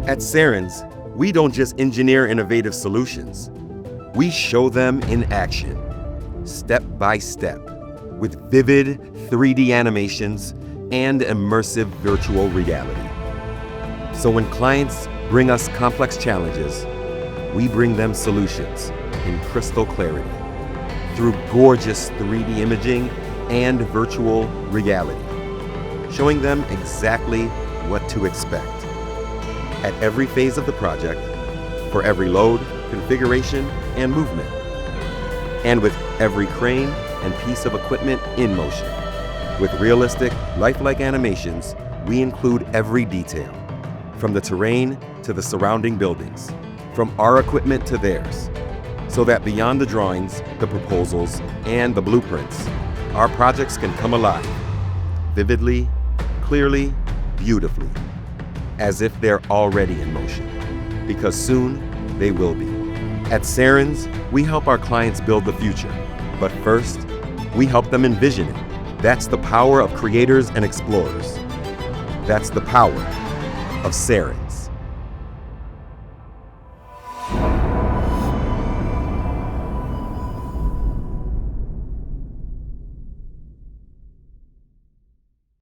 At Sarens, we don't just engineer innovative solutions. We show them in action, step by step, with vivid 3D animations and immersive virtual reality. So when clients bring us complex challenges, we bring them solutions in crystal clarity through gorgeous 3D imaging and virtual reality, showing them exactly what to expect at every phase of the project, for every load, configuration, and movement, and with every crane and piece of equipment in motion. With realistic, lifelike animations, we include every detail, from the terrain to the surrounding buildings, from our equipment to theirs, so that beyond the drawings, the proposals, and the blueprints, our projects can come alive, vividly, clearly, beautifully, as if they're already in motion, because soon they will be. At Sarens, we help our clients build the future, but first, we help them envision it. That's the power of creators and explorers. That's the power of Sarens.